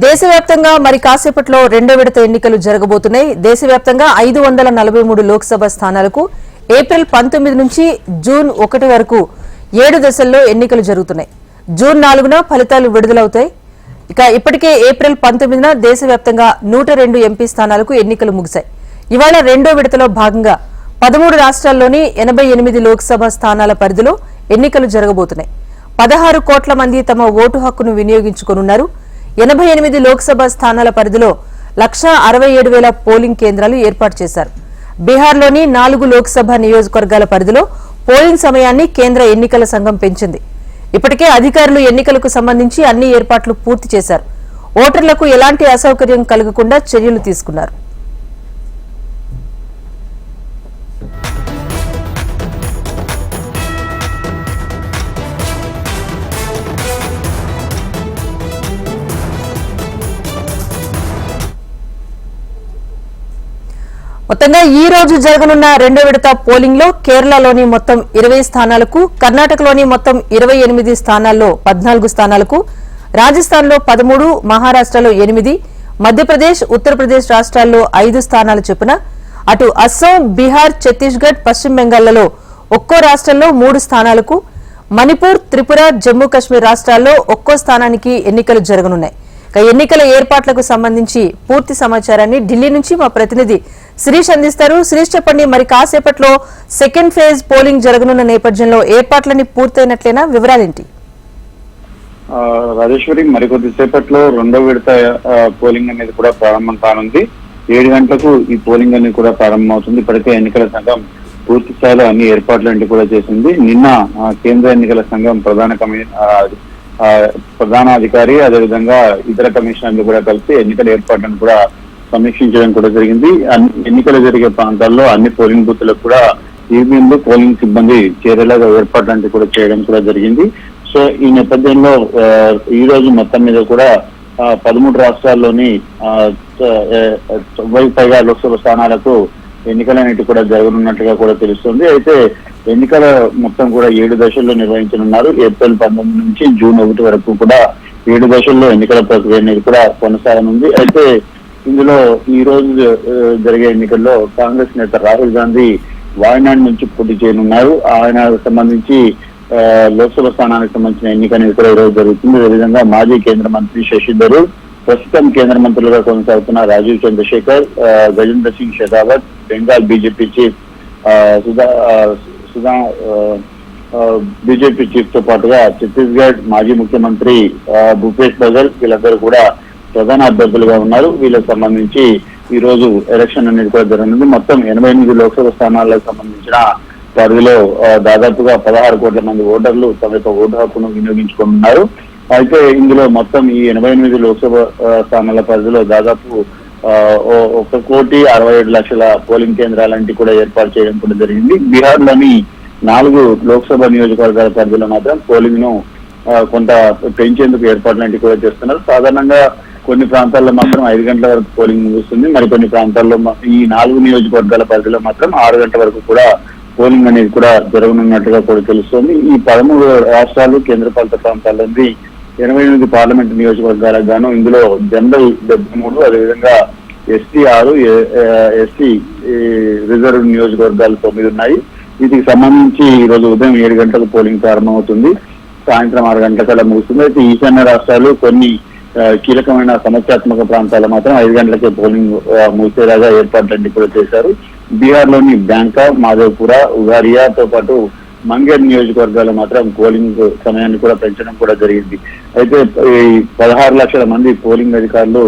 దేశవ్యాప్తంగా మరి కాసేపట్లో రెండో విడత ఎన్నికలు జరగబోతున్నాయి. దేశవ్యాప్తంగా 543 లోక్సభ స్థానాలకు ఏప్రిల్ 19 నుంచి జూన్ 1 వరకు 7 దశల్లో ఎన్నికలు జరుగుతున్నాయి. జూన్ 4న ఫలితాలు విడుదలవుతాయి. ఇక ఇప్పటికే ఏప్రిల్ 19న దేశవ్యాప్తంగా 102 ఎంపీ స్థానాలకు ఎన్నికలు ముగిశాయి. ఇవాళ రెండో విడతలో భాగంగా 13 రాష్ట్రాల్లోని 88 లోక్సభ స్థానాల పరిధిలో ఎన్నికలు జరగబోతున్నాయి. 16 కోట్ల మంది తమ ఓటు హక్కును వినియోగించుకోనున్నారు. 88 లోక్సభ స్థానాల పరిధిలో 1,67,000 పోలింగ్ కేంద్రాలు ఏర్పాటు చేశారు. బీహార్లోని 4 లోక్సభ నియోజకవర్గాల పరిధిలో పోలింగ్ సమయాన్ని కేంద్ర ఎన్నికల సంఘం పెంచింది. ఇప్పటికే అధికారులు ఎన్నికలకు సంబంధించి అన్ని ఏర్పాట్లు పూర్తి చేశారు. ఓటర్లకు ఎలాంటి అసౌకర్యం కలగకుండా చర్యలు తీసుకున్నారు. మొత్తంగా ఈ రోజు జరగనున్న రెండో విడత పోలింగ్ లో కేరళలోని మొత్తం 20 స్థానాలకు, కర్ణాటకలోని మొత్తం 28 స్థానాల్లో 14 స్థానాలకు, రాజస్థాన్ లో 13, మహారాష్ట్రలో 8, మధ్యప్రదేశ్, ఉత్తరప్రదేశ్ రాష్ట్రాల్లో 5 స్థానాలు చొప్పున, అటు అస్సాం, బీహార్, ఛత్తీస్గఢ్, పశ్చిమ బెంగాల్లో ఒక్కో రాష్ట్రంలో 3 స్థానాలకు, మణిపూర్, త్రిపుర, జమ్మూ కశ్మీర్ రాష్ట్రాల్లో ఒక్కో స్థానానికి ఎన్నికలు జరగనున్నాయి. ఎన్నికల ఏర్పాట్లకు సంబంధించి పూర్తి సమాచారాన్ని ఢిల్లీ నుంచి మా ప్రతినిధి శిరీష్ అందిస్తారు. శిరీష్, చెప్పండి, మరి కాసేపట్లో సెకండ్ ఫేజ్ పోలింగ్ జరగనున్న నేపథ్యంలో ఏర్పాట్లన్నీ పూర్తయినట్లేనా? వివరాలేంటి? రాజేశ్వరి, మరికొద్దిసేపట్లో రెండో విడత పోలింగ్ అనేది కూడా ప్రారంభం కానుంది. 7 గంటలకు ఈ పోలింగ్ అనేది కూడా ప్రారంభమవుతుంది. ఇప్పటికే ఎన్నికల సంఘం పూర్తి స్థాయిలో అన్ని ఏర్పాట్లన్నీ కూడా చేసింది. నిన్న కేంద్ర ఎన్నికల సంఘం ప్రధానాధికారి అదేవిధంగా ఇతర కమిషనర్లు కూడా కలిసి ఎన్నికల ఏర్పాట్లను కూడా సమీక్షించడం కూడా జరిగింది. ఎన్నికలు జరిగే ప్రాంతాల్లో అన్ని పోలింగ్ బూత్లకు కూడా ఈవీఎంలు, పోలింగ్ సిబ్బంది చేరేలాగా ఏర్పాట్లను కూడా చేయడం కూడా జరిగింది. సో ఈ నేపథ్యంలో ఈ రోజు మొత్తం మీద కూడా 13 రాష్ట్రాల్లోని 90 పైగా లోక్సభ స్థానాలకు ఎన్నికలన్నిటి కూడా జరగనున్నట్టుగా కూడా తెలుస్తుంది. అయితే ఎన్నికల మొత్తం కూడా 7 దశల్లో నిర్వహించనున్నారు. ఏప్రిల్ 19 నుంచి జూన్ 1 వరకు కూడా 7 దశల్లో ఎన్నికల ప్రక్రియ అనేది కూడా కొనసాగనుంది. అయితే ఇందులో ఈ రోజు జరిగే ఎన్నికల్లో కాంగ్రెస్ నేత రాహుల్ గాంధీ వాయనాడ్ నుంచి పోటీ చేయనున్నారు. ఆయన సంబంధించి లోక్సభ స్థానానికి సంబంధించిన ఎన్నిక అనేది కూడా ఈ రోజు జరుగుతుంది. అదేవిధంగా మాజీ కేంద్ర మంత్రి శశి థరూర్, ప్రస్తుతం కేంద్ర మంత్రులుగా కొనసాగుతున్న Rajeev Chandrasekhar, Gajendra Singh Shekhawat, Bengal BJP chief BJP chief తో పాటుగా ఛత్తీస్గఢ్ మాజీ ముఖ్యమంత్రి భూపేష్ బఘెల్, వీళ్ళందరూ కూడా ప్రధాన అభ్యర్థులుగా ఉన్నారు. వీళ్ళకి సంబంధించి ఈ రోజు ఎలక్షన్ అనేది కూడా జరగనుంది. మొత్తం 88 లోక్సభ స్థానాలకు సంబంధించిన పరిధిలో దాదాపుగా 16 కోట్ల మంది ఓటర్లు తమ యొక్క ఓటు హక్కును వినియోగించుకుంటున్నారు. అయితే ఇందులో మొత్తం ఈ 88 లోక్సభ స్థానాల పరిధిలో దాదాపు 1,67,00,000 పోలింగ్ కేంద్రాలంటి కూడా ఏర్పాటు చేయడం కూడా జరిగింది. బీహార్ లోని 4 లోక్సభ నియోజకవర్గాల పరిధిలో మాత్రం పోలింగ్ ను కొంత పెంచేందుకు ఏర్పాట్లంటి కూడా చేస్తున్నారు. సాధారణంగా కొన్ని ప్రాంతాల్లో మాత్రం 5 గంటల వరకు పోలింగ్ ముగుస్తుంది. మరికొన్ని ప్రాంతాల్లో ఈ 4 నియోజకవర్గాల పరిధిలో మాత్రం 6 గంటల వరకు కూడా పోలింగ్ అనేది కూడా జరగనున్నట్టుగా కూడా తెలుస్తోంది. ఈ 13 రాష్ట్రాలు, కేంద్రపాలిత ప్రాంతాల్లోని 88 పార్లమెంట్ నియోజకవర్గాలకు గాను ఇందులో జనరల్ 73, అదేవిధంగా ఎస్టీ 6, ఎస్టీ రిజర్వ్ నియోజకవర్గాలు 9 ఉన్నాయి. వీటికి సంబంధించి ఈ రోజు ఉదయం 7 గంటలకు పోలింగ్ ప్రారంభమవుతుంది. సాయంత్రం 6 గంటల ముగుస్తుంది. అయితే ఈశాన్య రాష్ట్రాలు, కొన్ని కీలకమైన సమస్యాత్మక ప్రాంతాలు మాత్రం 5 గంటలకే పోలింగ్ ముగిసేలాగా ఏర్పాట్లన్నీ కూడా చేశారు. బీహార్ లోని బ్యాంకా, మాధవపుర, ఉగారియాతో పాటు మంగేర్ నియోజకవర్గాలు మాత్రం పోలింగ్ సమయాన్ని కూడా పెంచడం కూడా జరిగింది. అయితే ఈ 16 లక్షల మంది పోలింగ్ అధికారులు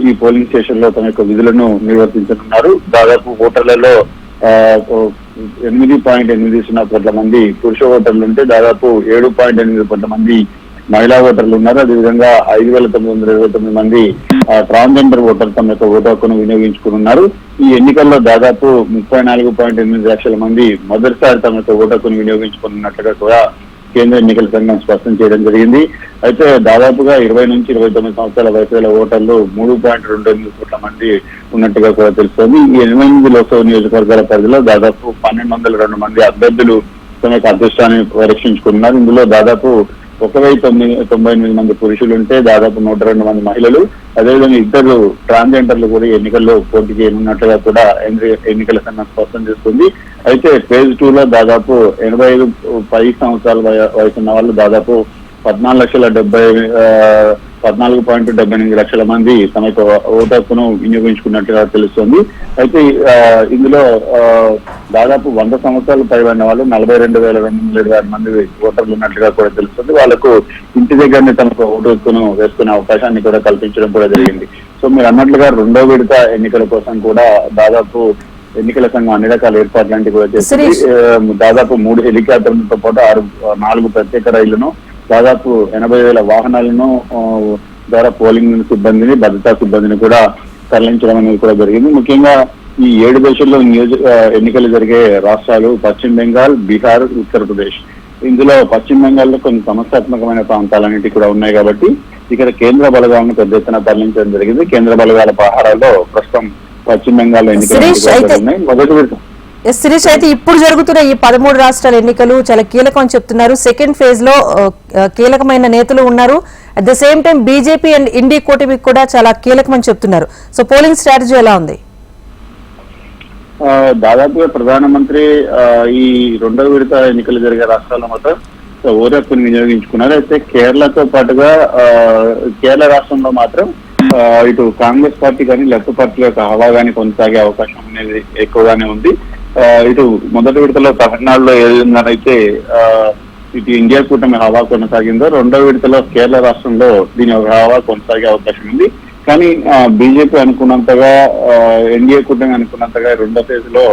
ఈ పోలింగ్ స్టేషన్ లో తమ యొక్క విధులను నిర్వర్తించనున్నారు. దాదాపు ఓటర్లలో 8.80 కోట్ల మంది పురుష ఓటర్లు ఉంటే దాదాపు 7.8 కోట్ల మంది మహిళా ఓటర్లు ఉన్నారు. అదేవిధంగా 5,929 మంది ట్రాన్స్జెండర్ ఓటర్లు తమ యొక్క ఓటు హక్కును వినియోగించుకున్నారు. ఈ ఎన్నికల్లో దాదాపు 34.8 లక్షల మంది మొదటిసారి తమ యొక్క ఓటు హక్కును వినియోగించుకున్నట్టుగా కూడా కేంద్ర ఎన్నికల సంఘం స్పష్టం చేయడం జరిగింది. అయితే దాదాపుగా 20 నుంచి 29 సంవత్సరాల వయసు గల ఓటర్లు 3.28 కోట్ల మంది ఉన్నట్టుగా కూడా తెలుస్తోంది. ఈ 88 లోక్సభ నియోజకవర్గాల పరిధిలో దాదాపు 1,202 మంది అభ్యర్థులు తమ యొక్క అదృష్టాన్ని పరీక్షించుకున్నారు. ఇందులో దాదాపు 1,098 మంది పురుషులు ఉంటే దాదాపు 102 మంది మహిళలు, అదేవిధంగా 2 ట్రాన్స్జెండర్లు కూడా ఎన్నికల్లో పోటీ చేయనున్నట్లుగా కూడా ఎన్నికల సంఘం స్పష్టం చేస్తుంది. అయితే ఫేజ్ 2 లో దాదాపు 85 పై సంవత్సరాల వయసు ఉన్న వాళ్ళు దాదాపు 14.78 లక్షల మంది తమ యొక్క ఓటు హక్కును వినియోగించుకున్నట్టుగా తెలుస్తుంది. అయితే ఇందులో దాదాపు 100 సంవత్సరాలు పైబడిన వాళ్ళు 42,226 మంది ఓటర్లు ఉన్నట్లుగా కూడా తెలుస్తుంది. వాళ్ళకు ఇంటి దగ్గరనే తమకు ఓటు హక్కును వేసుకునే అవకాశాన్ని కూడా కల్పించడం కూడా జరిగింది. సో మీరు అన్నట్లుగా 2వ విడత ఎన్నికల కోసం కూడా దాదాపు ఎన్నికల సంఘం అన్ని రకాల ఏర్పాట్లు లాంటివి కూడా చేసింది. దాదాపు 3 హెలికాప్టర్లతో పాటు 4 ప్రత్యేక రైళ్లను, దాదాపు 80,000 వాహనాలను ద్వారా పోలింగ్ సిబ్బందిని, భద్రతా సిబ్బందిని కూడా తరలించడం అనేది కూడా జరిగింది. ముఖ్యంగా ఈ 7 దశల్లో ఎన్నికలు జరిగే రాష్ట్రాలు పశ్చిమ బెంగాల్, బీహార్, ఉత్తరప్రదేశ్. ఇందులో పశ్చిమ బెంగాల్లో కొన్ని సమస్యాత్మకమైన ప్రాంతాలన్నిటి కూడా ఉన్నాయి కాబట్టి ఇక్కడ కేంద్ర బలగాలను పెద్ద ఎత్తున తరలించడం జరిగింది. కేంద్ర బలగాల పహారాల్లో ప్రస్తుతం పశ్చిమ బెంగాల్ ఎన్నికలు ఉన్నాయి. మొదటి విడత శిరీష్, అయితే ఇప్పుడు జరుగుతున్న ఈ 13 రాష్ట్రాల ఎన్నికలు చాలా కీలకం అని చెప్తున్నారు. సెకండ్ ఫేజ్ లో కీలకమైన నేతలు ఉన్నారు. At the same time BJP and INDI కూటమికి కూడా చాలా కీలకమని చెప్తున్నారు. సో పోలింగ్ స్ట్రాటజీ ఎలా ఉంది? దాదాపుగా ప్రధానమంత్రి ఈ 2వ విడత ఎన్నికలు జరిగే రాష్ట్రాల్లో మాత్రం ఓటు హక్కును వినియోగించుకున్నారు. అయితే కేరళతో పాటుగా కేరళ రాష్ట్రంలో మాత్రం ఇటు కాంగ్రెస్ పార్టీ కానీ లెఫ్ట్ పార్టీల యొక్క హవా కానీ కొనసాగే అవకాశం అనేది ఎక్కువగానే ఉంది. ఇటు మొదటి విడతలో తమిళనాడులో ఏదైతే ఇటు ఇండియా కూటమి హవా కొనసాగిందో, 2వ విడతలో కేరళ రాష్ట్రంలో దీని హవా కొనసాగే అవకాశం ఉంది. కానీ బీజేపీ అనుకున్నంతగా, ఎన్డీఏ కూటమి అనుకున్నంతగా 2వ ఫేజ్ లో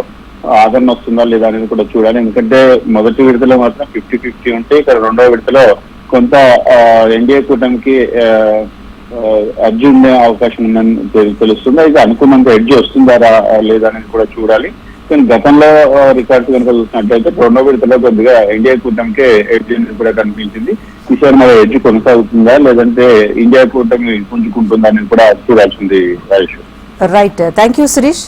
ఆదరణ వస్తుందా లేదా అనేది కూడా చూడాలి. ఎందుకంటే మొదటి విడతలో మాత్రం 50-50 ఉంటే ఇక్కడ 2వ విడతలో కొంత ఎన్డీఏ కూటమికి ఎడ్జ్ ఉండే అవకాశం ఉందని తెలుస్తుంది. అయితే అనుకున్నంత ఎడ్జ్ వస్తుందా లేదా అనేది కూడా చూడాలి. కానీ గతంలో రికార్డ్స్ కనుక చూసినట్టయితే 2వ విడతలో కొద్దిగా ఇండియా కూటమికే ఎడ్జ్ కూడా కనిపించింది. ఈసారి మరి ఎడ్జ్ కొనసాగుతుందా లేదంటే ఇండియా కూటమి పుంజుకుంటుందా అని కూడా చూడాల్సింది. Right, thank you Sirish.